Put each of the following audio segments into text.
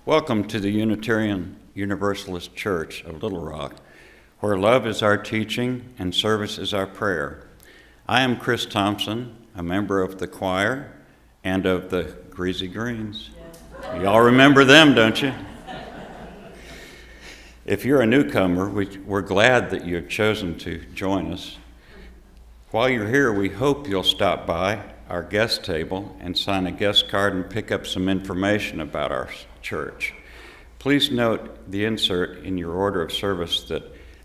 Welcome to the Unitarian Universalist Church of Little Rock, where love is our teaching and service is our prayer. I am Chris Thompson, a member of the choir and of the Greasy Greens. Y'all remember them, don't you? If you're a newcomer, we're glad that you have chosen to join us. While you're here, we hope you'll stop by our guest table and sign a guest card and pick up some information about our church. Please note the insert in your order of service that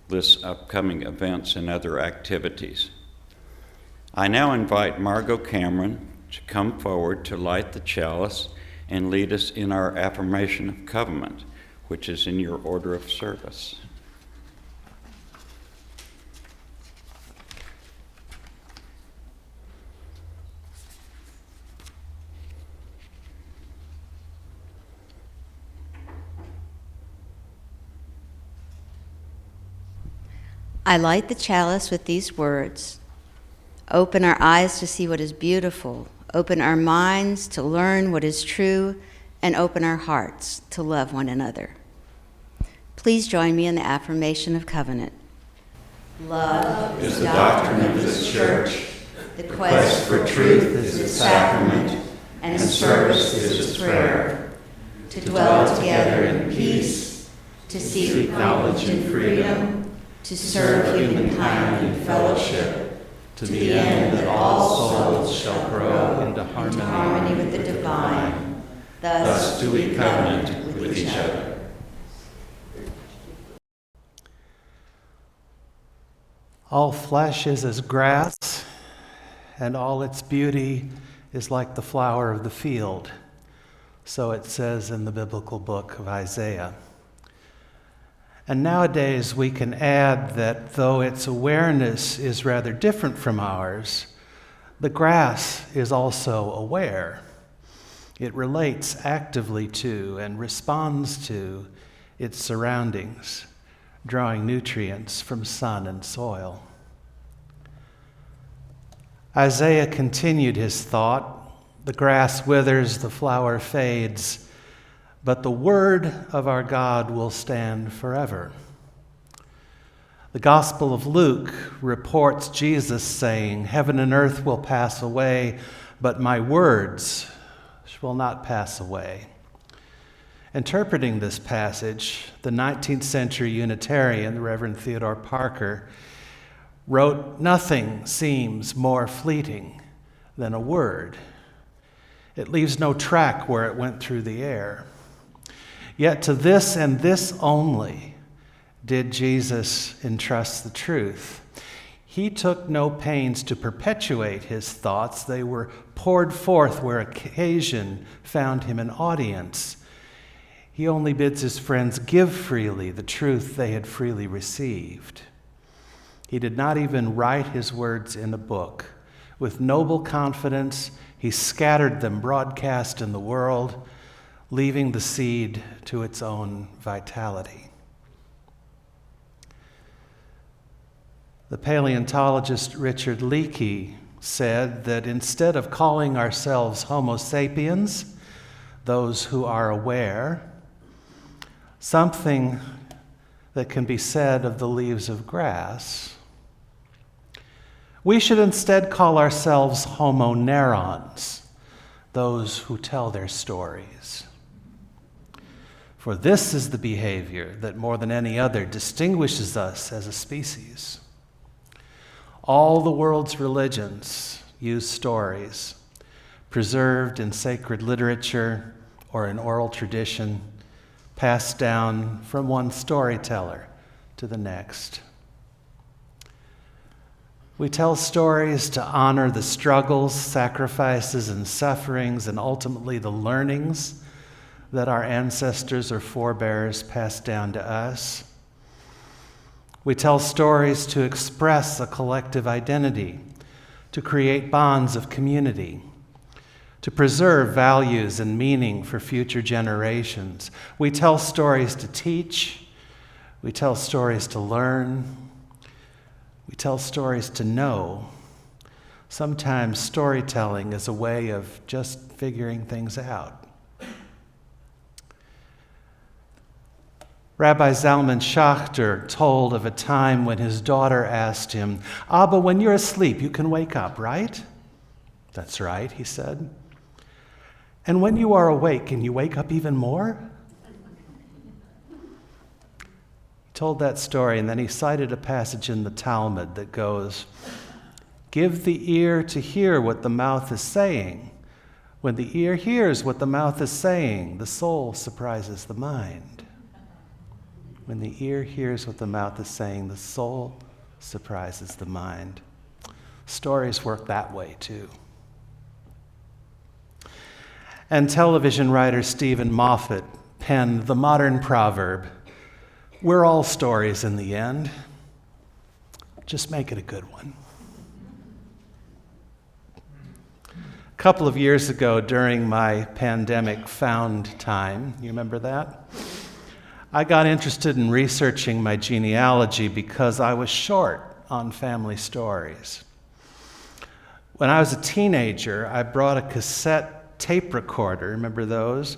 lists upcoming events and other activities. I now invite Margot Cameron to come forward to light the chalice and lead us in our affirmation of covenant, which is in your order of service. I light the chalice with these words: open our eyes to see what is beautiful, open our minds to learn what is true, and open our hearts to love one another. Please join me in the affirmation of covenant. Love is the doctrine of this church. The quest for truth is its sacrament, and service is its prayer. To dwell together in peace, to seek knowledge and freedom, to serve humankind in fellowship, to the end that all souls shall grow into harmony with the divine. Thus do we covenant with each other. All flesh is as grass, and all its beauty is like the flower of the field. So it says in the biblical book of Isaiah. And nowadays we can add that though its awareness is rather different from ours, the grass is also aware. It relates actively to and responds to its surroundings, drawing nutrients from sun and soil. Isaiah continued his thought: the grass withers, the flower fades, but the word of our God will stand forever. The Gospel of Luke reports Jesus saying, "Heaven and earth will pass away, but my words will not pass away." Interpreting this passage, the 19th century Unitarian, the Reverend Theodore Parker, wrote, "Nothing seems more fleeting than a word. It leaves no track where it went through the air. Yet to this and this only did Jesus entrust the truth. He took no pains to perpetuate his thoughts. They were poured forth where occasion found him an audience. He only bids his friends give freely the truth they had freely received. He did not even write his words in a book. With noble confidence, he scattered them broadcast in the world, leaving the seed to its own vitality." The paleontologist Richard Leakey said that instead of calling ourselves Homo sapiens, those who are aware, something that can be said of the leaves of grass, we should instead call ourselves Homo neurons, those who tell their stories. For this is the behavior that more than any other distinguishes us as a species. All the world's religions use stories, preserved in sacred literature or in oral tradition, passed down from one storyteller to the next. We tell stories to honor the struggles, sacrifices, and sufferings, and ultimately the learnings that our ancestors or forebears passed down to us. We tell stories to express a collective identity, to create bonds of community, to preserve values and meaning for future generations. We tell stories to teach. We tell stories to learn. We tell stories to know. Sometimes storytelling is a way of just figuring things out. Rabbi Zalman Schachter told of a time when his daughter asked him, "Abba, when you're asleep, you can wake up, right?" "That's right," he said. "And when you are awake, can you wake up even more?" He told that story, and then he cited a passage in the Talmud that goes, "Give the ear to hear what the mouth is saying. When the ear hears what the mouth is saying, the soul surprises the mind." When the ear hears what the mouth is saying, the soul surprises the mind. Stories work that way too. And television writer Stephen Moffat penned the modern proverb, "We're all stories in the end. Just make it a good one." A couple of years ago, during my pandemic found time, you remember that? I got interested in researching my genealogy because I was short on family stories. When I was a teenager, I brought a cassette tape recorder, remember those?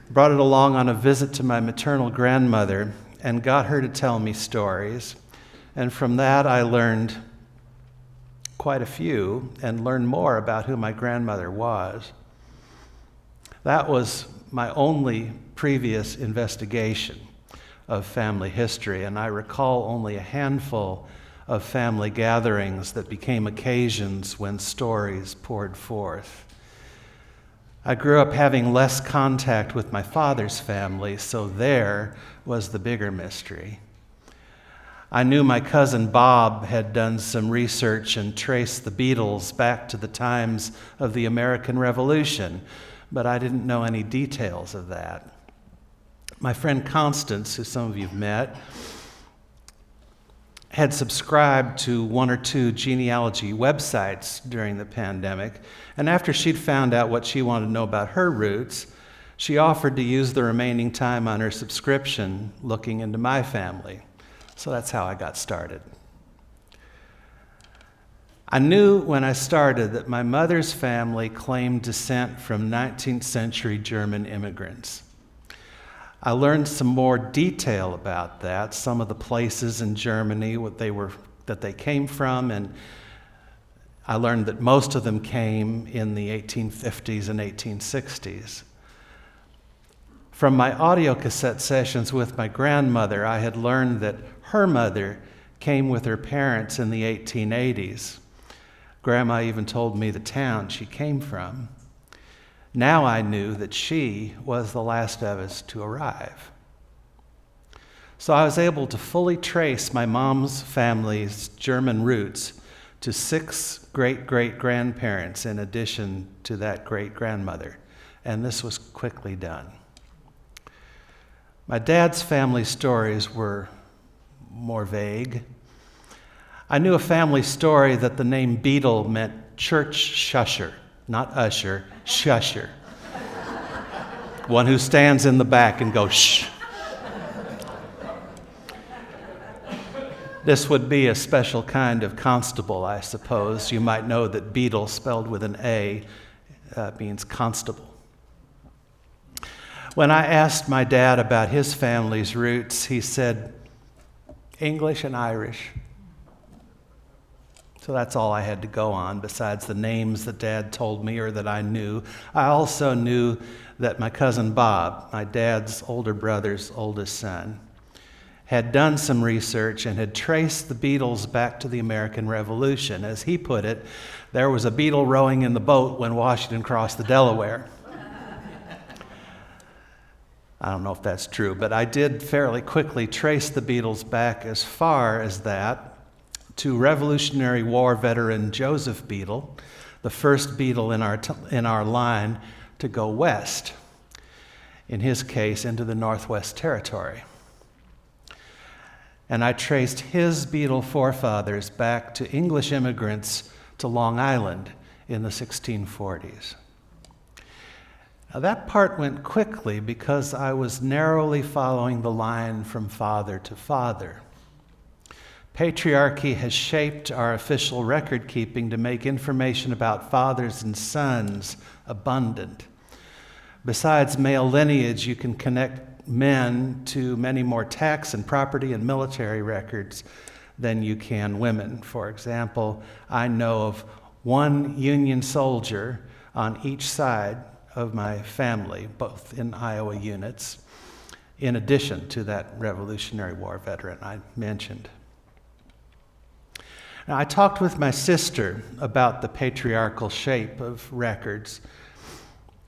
Brought it along on a visit to my maternal grandmother and got her to tell me stories. And from that, I learned quite a few and learned more about who my grandmother was. That was my only previous investigation of family history, and I recall only a handful of family gatherings that became occasions when stories poured forth. I grew up having less contact with my father's family, so there was the bigger mystery. I knew my cousin Bob had done some research and traced the Beatles back to the times of the American Revolution, but I didn't know any details of that. My friend Constance, who some of you have met, had subscribed to one or two genealogy websites during the pandemic, and after she'd found out what she wanted to know about her roots, she offered to use the remaining time on her subscription looking into my family. So that's how I got started. I knew when I started that my mother's family claimed descent from 19th century German immigrants. I learned some more detail about that, some of the places in Germany that they came from, and I learned that most of them came in the 1850s and 1860s. From my audio cassette sessions with my grandmother, I had learned that her mother came with her parents in the 1880s. Grandma even told me the town she came from. Now I knew that she was the last of us to arrive. So I was able to fully trace my mom's family's German roots to 6 great-great-grandparents in addition to that great-grandmother, and this was quickly done. My dad's family stories were more vague. I knew a family story that the name Beedle meant church shusher, not usher, shusher. One who stands in the back and goes, shh. This would be a special kind of constable, I suppose. You might know that Beedle, spelled with an A, means constable. When I asked my dad about his family's roots, he said, English and Irish. So that's all I had to go on, besides the names that Dad told me or that I knew. I also knew that my cousin Bob, my dad's older brother's oldest son, had done some research and had traced the Beatles back to the American Revolution. As he put it, there was a Beetle rowing in the boat when Washington crossed the Delaware. I don't know if that's true, but I did fairly quickly trace the Beatles back as far as that to Revolutionary War veteran Joseph Beedle, the first Beetle in our line to go west, in his case into the Northwest Territory. And I traced his Beetle forefathers back to English immigrants to Long Island in the 1640s. Now that part went quickly because I was narrowly following the line from father to father. Patriarchy has shaped our official record keeping to make information about fathers and sons abundant. Besides male lineage, you can men to many more tax and property and military records than you can women. For example, I know of one Union soldier on each side of my family, both in Iowa units, in addition to that Revolutionary War veteran I mentioned. Now, I talked with my sister about the patriarchal shape of records,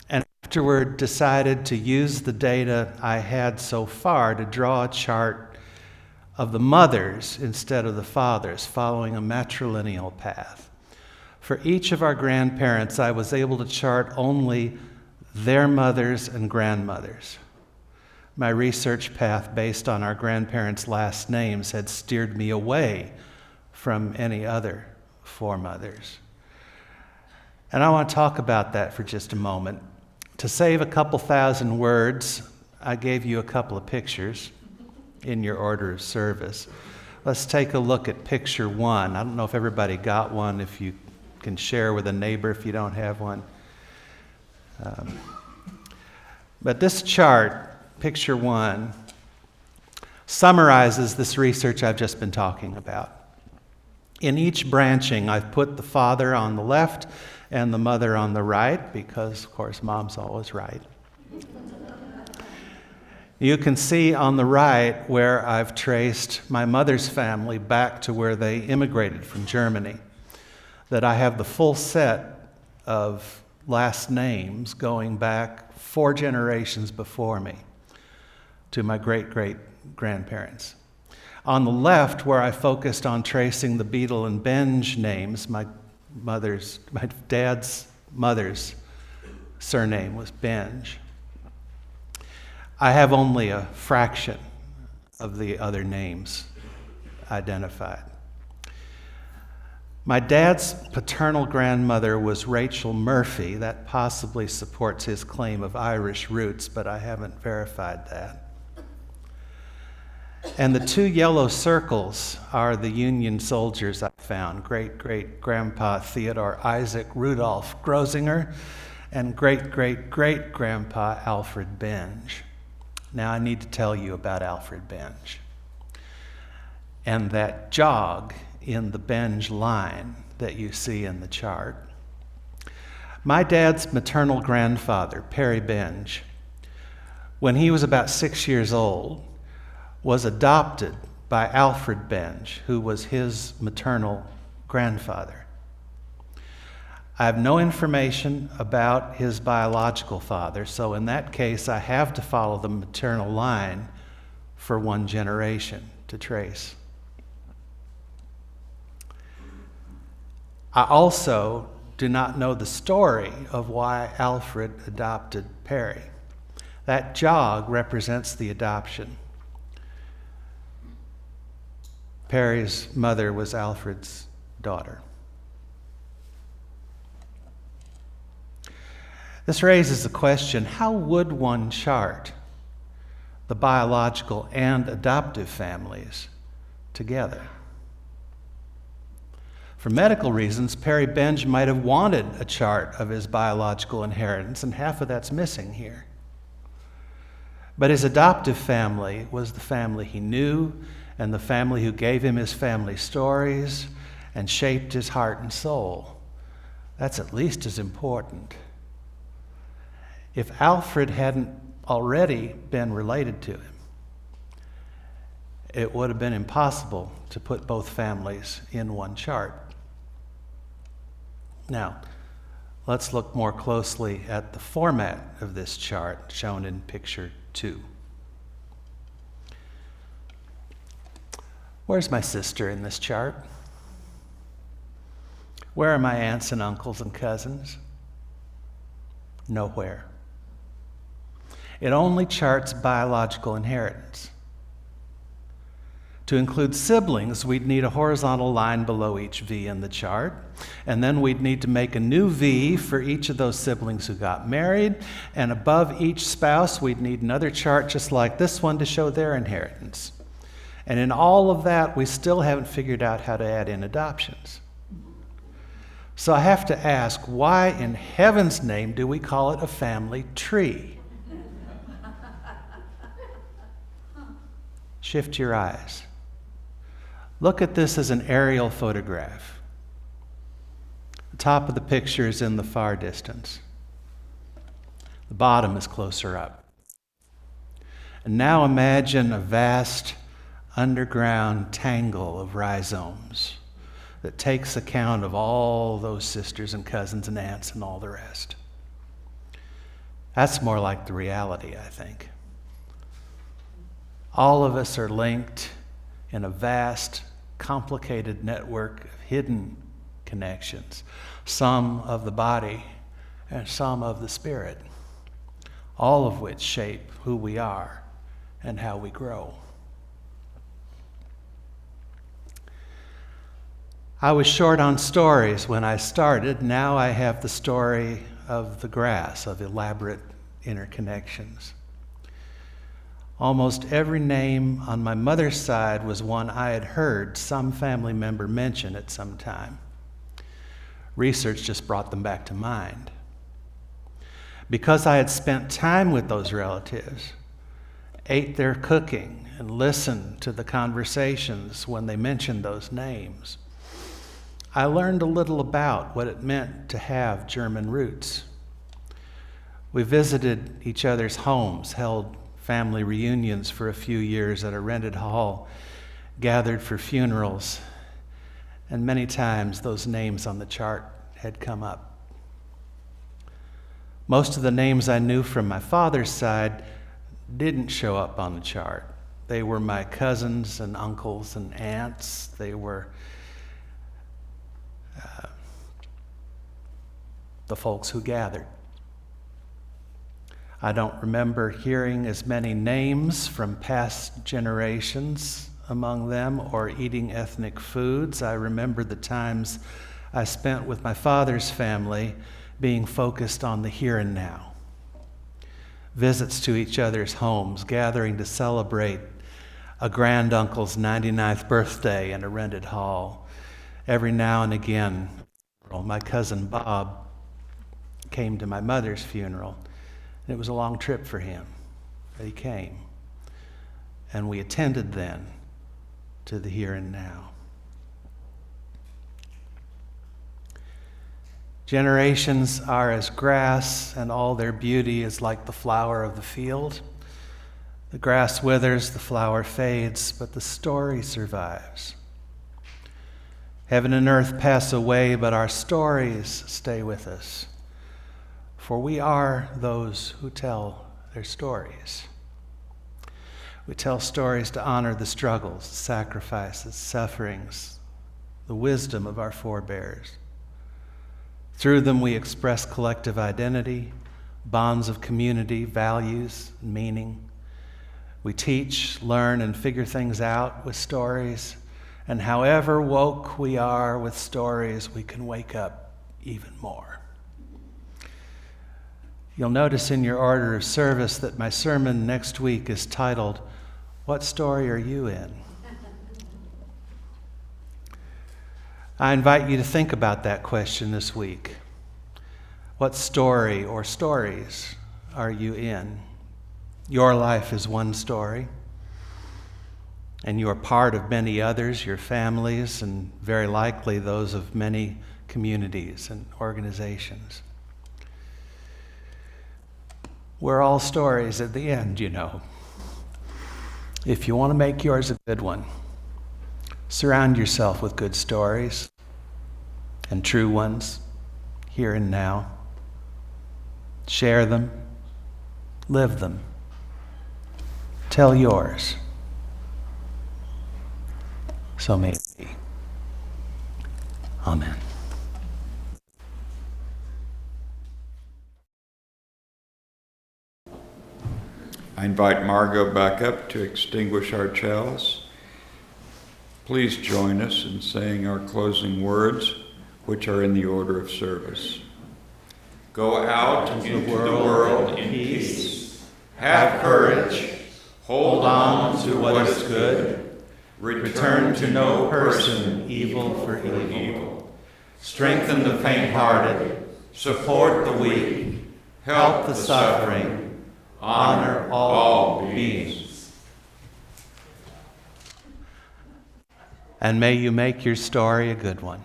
and afterward decided to use the data I had so far to draw a chart of the mothers instead of the fathers, following a matrilineal path. For each of our grandparents, I was able to chart only their mothers and grandmothers. My research path based on our grandparents' last names had steered me away from any other foremothers. And I want to talk about that for just a moment. To save a couple thousand words, I gave you a couple of pictures in your order of service. Let's take a look at picture 1. I don't know if everybody got one, if you can share with a neighbor if you don't have one. But this chart, picture 1, summarizes this research I've just been talking about. In each branching, I've put the father on the left and the mother on the right, because, of course, mom's always right. You can see on the right where I've traced my mother's family back to where they immigrated from Germany, that I have the full set of last names going back 4 generations before me to my great-great-grandparents. On the left, where I focused on tracing the Beedle and Benge names, my dad's mother's surname was Benge. I have only a fraction of the other names identified. My dad's paternal grandmother was Rachel Murphy. That possibly supports his claim of Irish roots, but I haven't verified that. And the 2 yellow circles are the Union soldiers I found, great-great-grandpa Theodore Isaac Rudolph Grosinger and great-great-great-grandpa Alfred Benge. Now I need to tell you about Alfred Benge and that jog in the Benge line that you see in the chart. My dad's maternal grandfather, Perry Benge, when he was about 6 years old, was adopted by Alfred Benge, who was his maternal grandfather. I have no information about his biological father, so in that case, I have to follow the maternal line for 1 generation to trace. I also do not know the story of why Alfred adopted Perry. That jog represents the adoption. Perry's mother was Alfred's daughter. This raises the question, how would one chart the biological and adoptive families together? For medical reasons, Perry Benge might have wanted a chart of his biological inheritance, and half of that's missing here. But his adoptive family was the family he knew, and the family who gave him his family stories and shaped his heart and soul. That's at least as important. If Alfred hadn't already been related to him, it would have been impossible to put both families in one chart. Now, let's look more closely at the format of this chart shown in picture 2. Where's my sister in this chart? Where are my aunts and uncles and cousins? Nowhere. It only charts biological inheritance. To include siblings, we'd need a horizontal line below each V in the chart, and then we'd need to make a new V for each of those siblings who got married, and above each spouse, we'd need another chart just like this one to show their inheritance. And in all of that, we still haven't figured out how to add in adoptions. So I have to ask, why in heaven's name do we call it a family tree? Shift your eyes. Look at this as an aerial photograph. The top of the picture is in the far distance. The bottom is closer up. And now imagine a vast underground tangle of rhizomes that takes account of all those sisters and cousins and aunts and all the rest. That's more like the reality, I think. All of us are linked in a vast, complicated network of hidden connections, some of the body and some of the spirit, all of which shape who we are and how we grow. I was short on stories when I started. Now I have the story of the grass, of elaborate interconnections. Almost every name on my mother's side was one I had heard some family member mention at some time. Research just brought them back to mind. Because I had spent time with those relatives, ate their cooking, and listened to the conversations when they mentioned those names, I learned a little about what it meant to have German roots. We visited each other's homes, held family reunions for a few years at a rented hall, gathered for funerals, and many times those names on the chart had come up. Most of the names I knew from my father's side didn't show up on the chart. They were my cousins and uncles and aunts. They were the folks who gathered. I don't remember hearing as many names from past generations among them or eating ethnic foods. I remember the times I spent with my father's family being focused on the here and now. Visits to each other's homes, gathering to celebrate a granduncle's 99th birthday in a rented hall. Every now and again, my cousin Bob came to my mother's funeral. It was a long trip for him, but he came. And we attended then to the here and now. Generations are as grass, and all their beauty is like the flower of the field. The grass withers, the flower fades, but the story survives. Heaven and earth pass away, but our stories stay with us. For we are those who tell their stories. We tell stories to honor the struggles, sacrifices, sufferings, the wisdom of our forebears. Through them we express collective identity, bonds of community, values, meaning. We teach, learn, and figure things out with stories. And however woke we are with stories, we can wake up even more. You'll notice in your order of service that my sermon next week is titled, "What Story Are You In?" I invite you to think about that question this week. What story or stories are you in? Your life is one story, and you are part of many others, your families, and very likely those of many communities and organizations. We're all stories at the end, you know. If you want to make yours a good one, surround yourself with good stories and true ones, here and now. Share them, live them. Tell yours. So may it be. Amen. I invite Margot back up to extinguish our chalice. Please join us in saying our closing words, which are in the order of service. Go out into the world in peace. Have courage. Hold on to what is good. Return to no person evil for evil. Strengthen the faint-hearted. Support the weak. Help the suffering. Honor all beings. and may you make your story a good one.